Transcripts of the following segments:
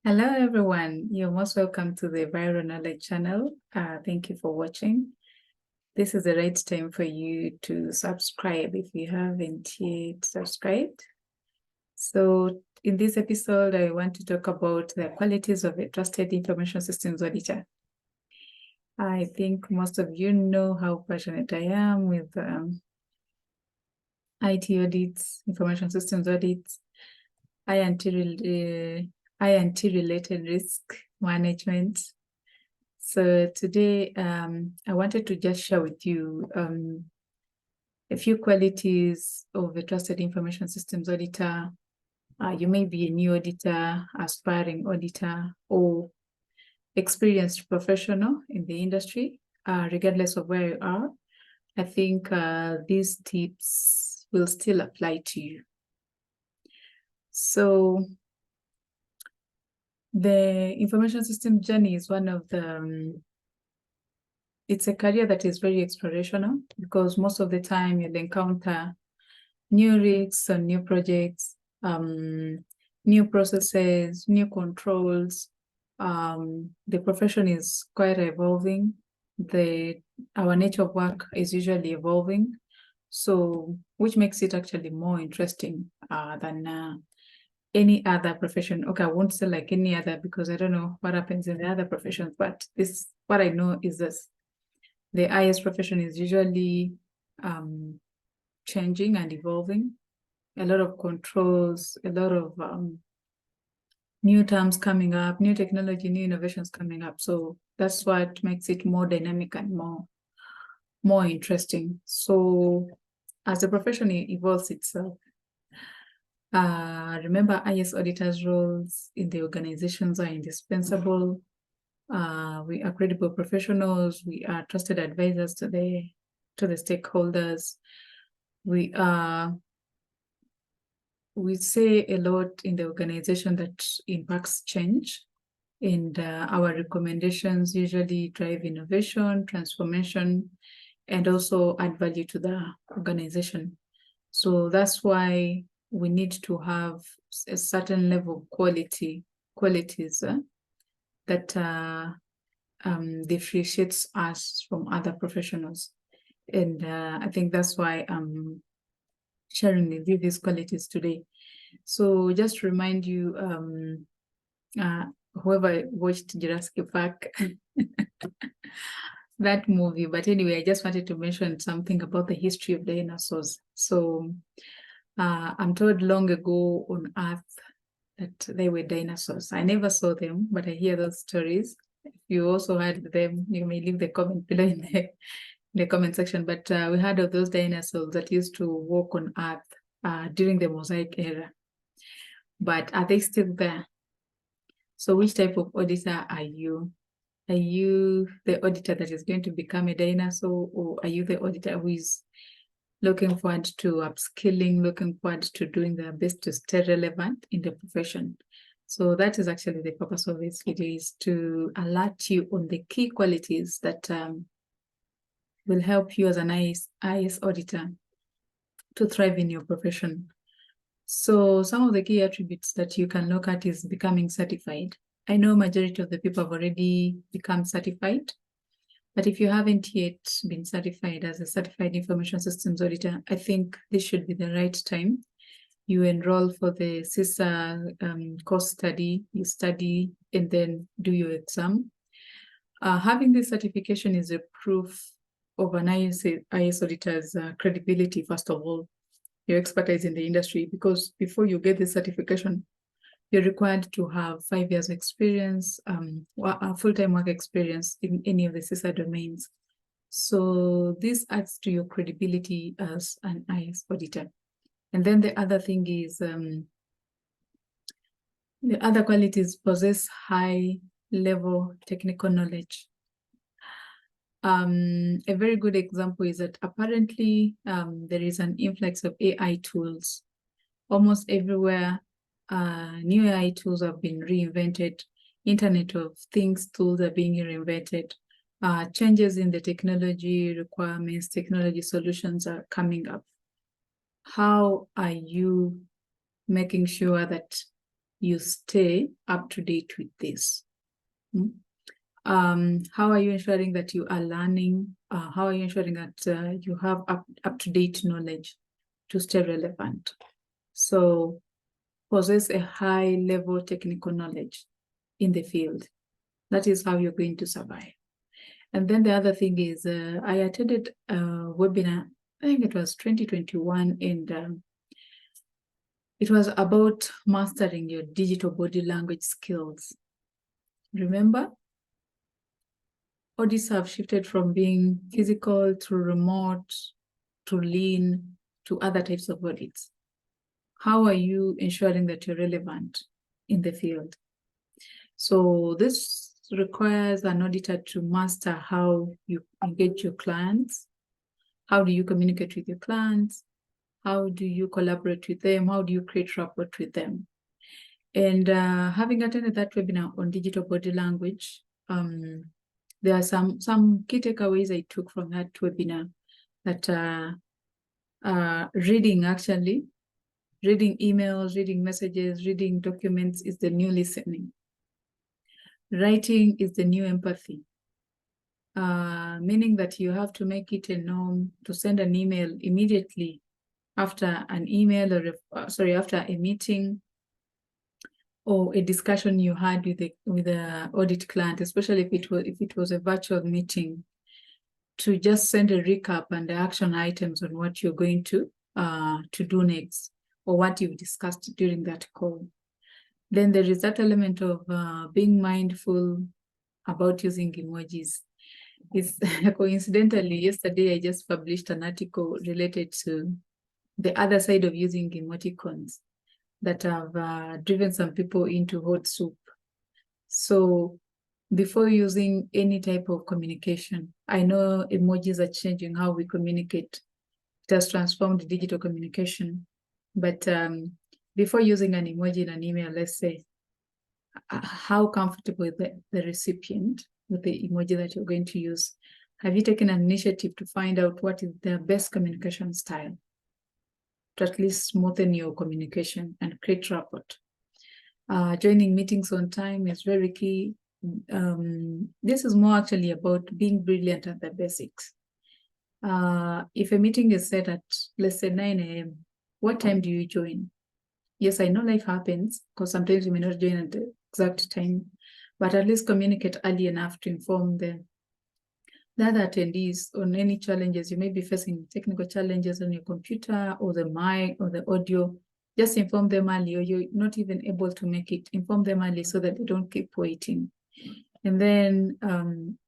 Hello, everyone. You're most welcome to the Viral Knowledge channel. Thank you for watching. This is the right time for you to subscribe if you haven't yet subscribed. So in this episode, I want to talk about the qualities of a trusted information systems auditor. I think most of you know how passionate I am with IT audits, information systems audits, INT-related risk management. So today, I wanted to just share with you a few qualities of a trusted information systems auditor. You may be a new auditor, aspiring auditor, or experienced professional in the industry, regardless of where you are. I think these tips will still apply to you. So the information system journey is one of the it's a career that is very explorational because most of the time you'll encounter new risks and new projects, new processes, new controls. The profession is quite evolving. Our nature of work is usually evolving, so which makes it actually more interesting than any other profession. Okay, I won't say like any other because I don't know what happens in the other professions, but what I know is this. The IS profession is usually changing and evolving. A lot of controls, a lot of new terms coming up, new technology, new innovations coming up. So that's what makes it more dynamic and more interesting. So as the profession evolves itself, remember IS auditors' roles in the organizations are indispensable. We are credible professionals. We are trusted advisors to the stakeholders. We say a lot in the organization that impacts change, and our recommendations usually drive innovation, transformation, and also add value to the organization. So that's why we need to have a certain level of qualities that differentiates us from other professionals. And I think that's why I'm sharing with you these qualities today. So just to remind you, whoever watched Jurassic Park, that movie. But anyway, I just wanted to mention something about the history of dinosaurs. So I'm told long ago on Earth that they were dinosaurs. I never saw them, but I hear those stories. If you also heard them, you may leave the comment below in the comment section. But we heard of those dinosaurs that used to walk on Earth during the Mosaic era. But are they still there? So which type of auditor are you? Are you the auditor that is going to become a dinosaur, or are you the auditor who is looking forward to upskilling, looking forward to doing their best to stay relevant in the profession? So that is actually the purpose of this video, is to alert you on the key qualities that will help you as an IS auditor to thrive in your profession. So some of the key attributes that you can look at is becoming certified. I know majority of the people have already become certified, but if you haven't yet been certified as a certified information systems auditor, I think this should be the right time. You enroll for the CISA course study, you study and then do your exam. Having this certification is a proof of an IS auditor's credibility, first of all, your expertise in the industry, because before you get the certification, you're required to have 5 years experience, full-time work experience in any of the CISA domains. So this adds to your credibility as an IS auditor. And then the other thing is, the other qualities possess high-level technical knowledge. A very good example is that apparently there is an influx of AI tools. Almost everywhere, new AI tools have been reinvented. Internet of Things tools are being reinvented. Changes in the technology requirements, technology solutions are coming up. How are you making sure that you stay up to date with this? How are you ensuring that you are learning? How are you ensuring that you have up-to-date knowledge to stay relevant? So possess a high-level technical knowledge in the field. That is how you're going to survive. And then the other thing is, I attended a webinar, I think it was 2021, and it was about mastering your digital body language skills. Remember? Audits have shifted from being physical to remote, to lean, to other types of audits. How are you ensuring that you're relevant in the field? So this requires an auditor to master how you engage your clients. How do you communicate with your clients? How do you collaborate with them? How do you create rapport with them? And having attended that webinar on digital body language, there are some key takeaways I took from that webinar, that reading emails, reading messages, reading documents is the new listening. Writing is the new empathy, meaning that you have to make it a norm to send an email immediately after an email or after a meeting or a discussion you had with the audit client, especially if it was a virtual meeting, to just send a recap and the action items on what you're going to do next, or what you've discussed during that call. Then there is that element of being mindful about using emojis. It's coincidentally, yesterday I just published an article related to the other side of using emoticons that have driven some people into hot soup. So before using any type of communication, I know emojis are changing how we communicate. It has transformed digital communication. But before using an emoji in an email, let's say, how comfortable is the recipient with the emoji that you're going to use? Have you taken an initiative to find out what is their best communication style, to at least smoothen your communication and create rapport? Joining meetings on time is very key. This is more actually about being brilliant at the basics. If a meeting is set at, let's say, 9 a.m., what time do you join? Yes, I know life happens, because sometimes you may not join at the exact time, but at least communicate early enough to inform the other attendees on any challenges you may be facing, technical challenges on your computer or the mic or the audio. Just inform them early, or you're not even able to make it, inform them early so that they don't keep waiting. And then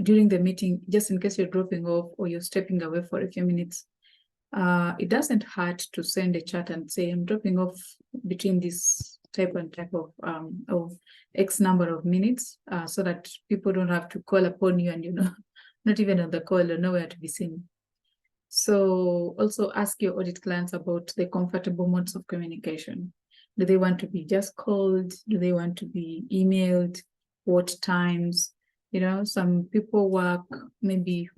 during the meeting, just in case you're dropping off or you're stepping away for a few minutes, it doesn't hurt to send a chat and say, I'm dropping off between this type and type of X number of minutes, so that people don't have to call upon you and, not even on the call or nowhere to be seen. So also ask your audit clients about the comfortable modes of communication. Do they want to be just called? Do they want to be emailed? What times? Some people work in the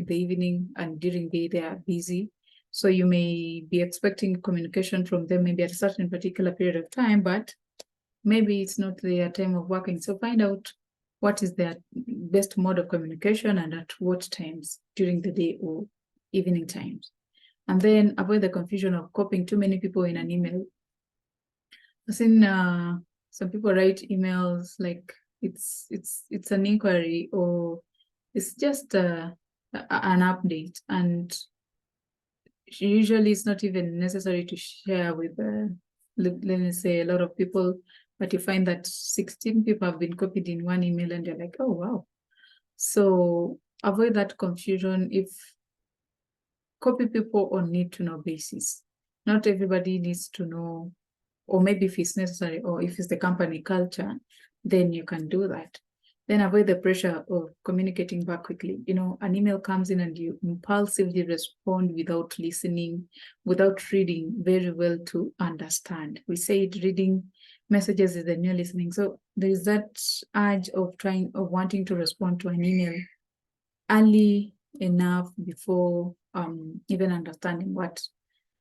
evening, and during the day they are busy. So you may be expecting communication from them maybe at a certain particular period of time, but maybe it's not their time of working. So find out what is their best mode of communication and at what times during the day or evening times. And then avoid the confusion of copying too many people in an email. I've seen some people write emails like it's an inquiry, or it's just an update, and usually it's not even necessary to share with let me say a lot of people, but you find that 16 people have been copied in one email and you're like, oh wow. So avoid that confusion. If copy people on need to know basis. Not everybody needs to know, or maybe if it's necessary, or if it's the company culture, then you can do that. Then avoid the pressure of communicating back quickly. An email comes in and you impulsively respond without listening, without reading very well to understand. We say reading messages is the new listening. So there is that urge of wanting to respond to an email early enough before even understanding what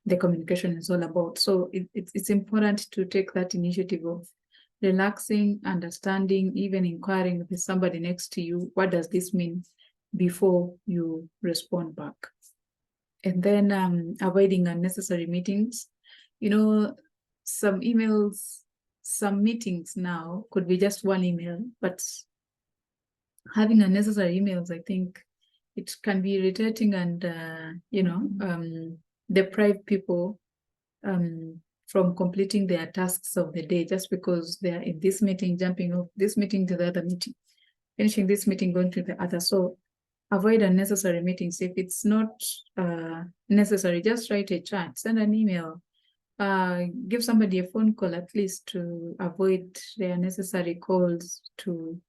the communication is all about. So it's important to take that initiative of relaxing, understanding, even inquiring with somebody next to you, what does this mean, before you respond back. And then avoiding unnecessary meetings. Some emails, some meetings now could be just one email, but having unnecessary emails, I think it can be irritating and, deprive people from completing their tasks of the day, just because they're in this meeting, jumping off this meeting to the other meeting, finishing this meeting, going to the other. So avoid unnecessary meetings. If it's not necessary, just write a chat, send an email, give somebody a phone call at least, to avoid the unnecessary calls to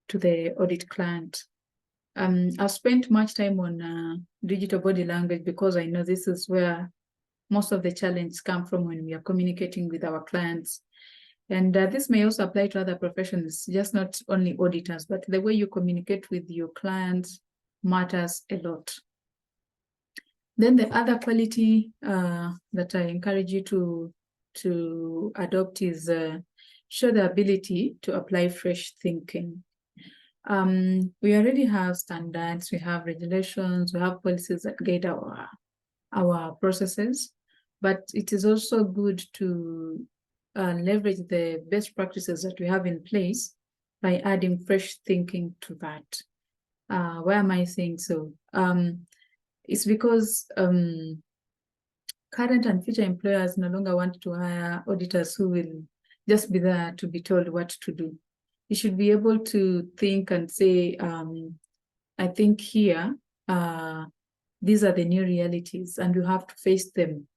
the audit client. I've spent much time on digital body language, because I know this is where most of the challenges come from when we are communicating with our clients. And this may also apply to other professions, just not only auditors, but the way you communicate with your clients matters a lot. Then the other quality that I encourage you to adopt is show the ability to apply fresh thinking. We already have standards, we have regulations, we have policies that guide our processes, but it is also good to leverage the best practices that we have in place by adding fresh thinking to that. Why am I saying so? It's because current and future employers no longer want to hire auditors who will just be there to be told what to do. You should be able to think and say, I think here, these are the new realities and you have to face them.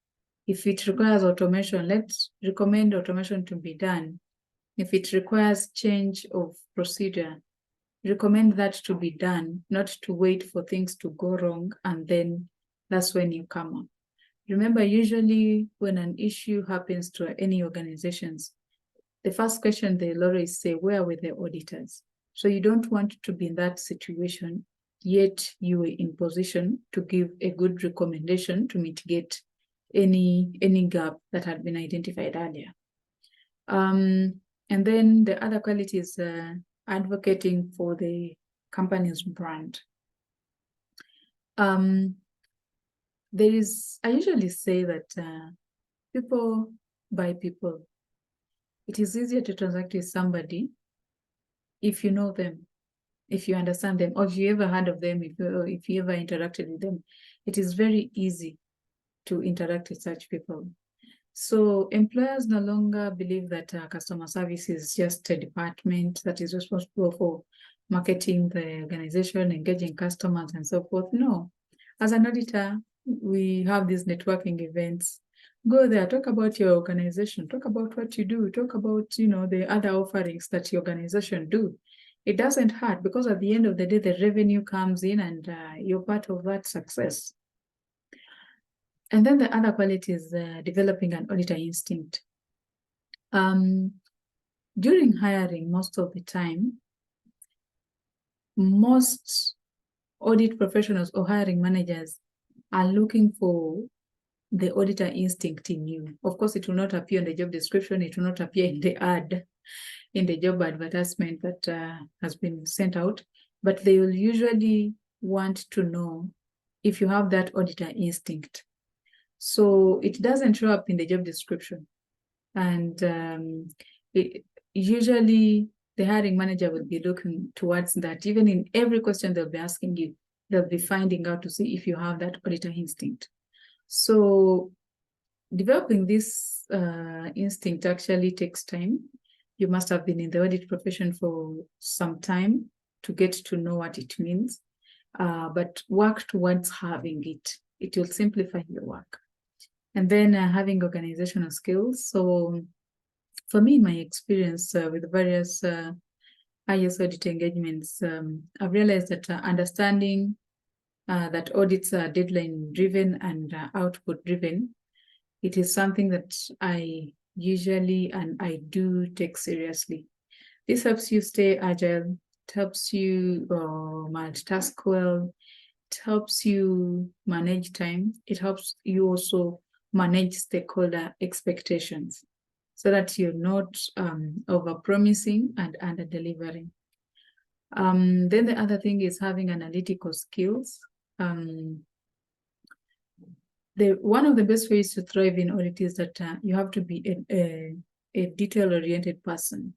If it requires automation, let's recommend automation to be done. If it requires change of procedure, recommend that to be done, not to wait for things to go wrong and then that's when you come up. Remember, usually when an issue happens to any organizations, the first question they'll always say, where were the auditors? So you don't want to be in that situation, yet you were in position to give a good recommendation to mitigate any gap that had been identified earlier. And then the other quality is advocating for the company's brand. I usually say that people buy people. It is easier to transact with somebody if you know them, if you understand them, or if you ever heard of them, if you ever interacted with them. It is very easy to interact with such people. So employers no longer believe that customer service is just a department that is responsible for marketing the organization, engaging customers, and so forth. No. As an auditor, we have these networking events. Go there, talk about your organization, talk about what you do, talk about, the other offerings that your organization do. It doesn't hurt, because at the end of the day, the revenue comes in and you're part of that success. And then the other quality is developing an auditor instinct. During hiring, most of the time, most audit professionals or hiring managers are looking for the auditor instinct in you. Of course, it will not appear in the job description. It will not appear in the ad, in the job advertisement that has been sent out. But they will usually want to know if you have that auditor instinct. So it doesn't show up in the job description. And usually the hiring manager will be looking towards that. Even in every question they'll be asking you, they'll be finding out to see if you have that auditor instinct. So developing this instinct actually takes time. You must have been in the audit profession for some time to get to know what it means, but work towards having it. It will simplify your work. And then having organizational skills. So for me, in my experience with various IS audit engagements, I've realized that understanding that audits are deadline-driven and output-driven, it is something that I usually and I do take seriously. This helps you stay agile, it helps you multitask well, it helps you manage time, it helps you also manage stakeholder expectations so that you're not over-promising and under-delivering. Then the other thing is having analytical skills. One of the best ways to thrive in audit is that you have to be a detail-oriented person.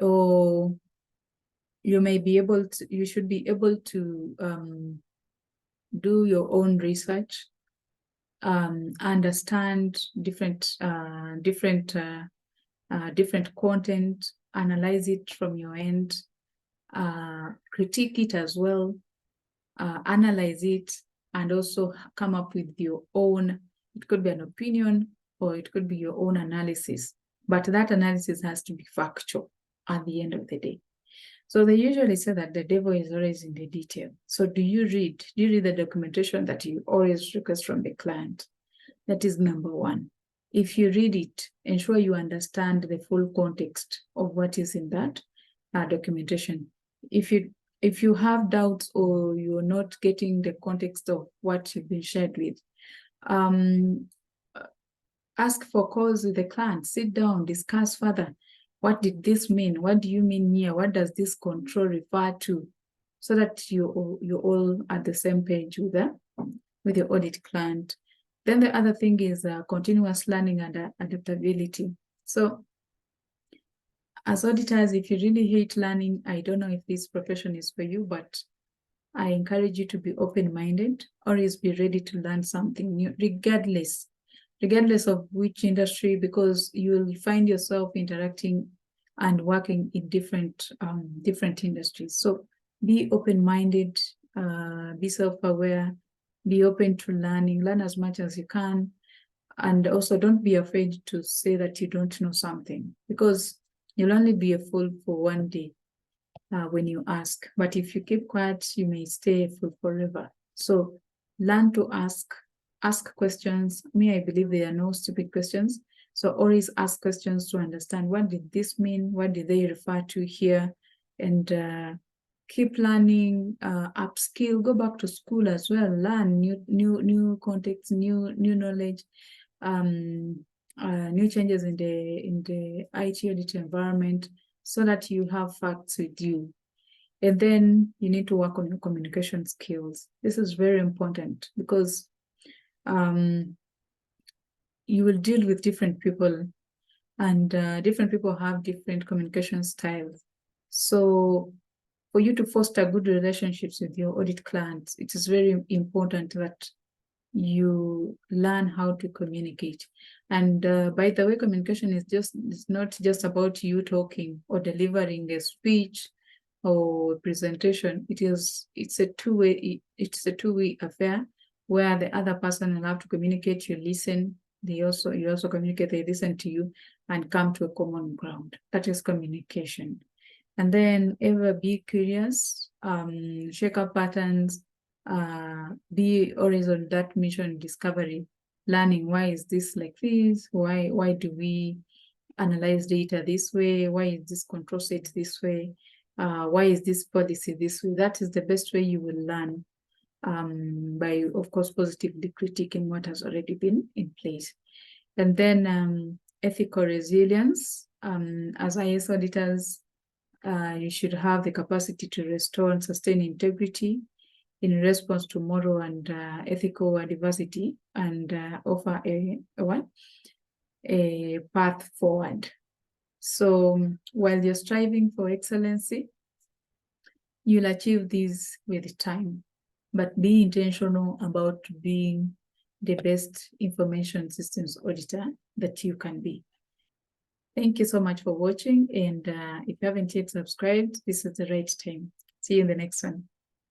Or you may be able to, you should be able to do your own research, understand different content, analyze it from your end, critique it as well, analyze it, and also come up with your own, it could be an opinion or it could be your own analysis, but that analysis has to be factual at the end of the day. So they usually say that the devil is always in the detail. So do you read the documentation that you always request from the client? That is number one. If you read it, ensure you understand the full context of what is in that documentation. If you have doubts or you're not getting the context of what you've been shared with, ask for calls with the client, sit down, discuss further. What did this mean? What do you mean here? What does this control refer to? So that you're all at the same page with your audit client. Then the other thing is continuous learning and adaptability. So as auditors, if you really hate learning, I don't know if this profession is for you, but I encourage you to be open-minded, always be ready to learn something new, regardless of which industry, because you'll find yourself interacting and working in different industries. So be open-minded, be self-aware, be open to learning, learn as much as you can, and also don't be afraid to say that you don't know something, because you'll only be a fool for one day when you ask. But if you keep quiet, you may stay a fool forever. So learn to ask questions. I believe there are no stupid questions. So always ask questions to understand, what did this mean? What did they refer to here? And keep learning, upskill, go back to school as well, learn new contexts, new knowledge, new changes in the IT audit environment, so that you have facts with you. And then you need to work on your communication skills. This is very important, because you will deal with different people, and different people have different communication styles. So for you to foster good relationships with your audit clients, it is very important that you learn how to communicate. And by the way, communication is it's not just about you talking or delivering a speech or presentation. It's a two-way affair, where the other person will have to communicate, you listen, you also communicate, they listen to you, and come to a common ground. That is communication. And then ever be curious, check up patterns, be always on that mission discovery, learning, why is this like this? Why do we analyze data this way? Why is this control set this way? Why is this policy this way? That is the best way you will learn, by, of course, positively critiquing what has already been in place. And then ethical resilience. As IS auditors, you should have the capacity to restore and sustain integrity in response to moral and ethical adversity, and offer a path forward. So while you're striving for excellency, you'll achieve this with time, but be intentional about being the best information systems auditor that you can be. Thank you so much for watching, and if you haven't yet subscribed, this is the right time. See you in the next one.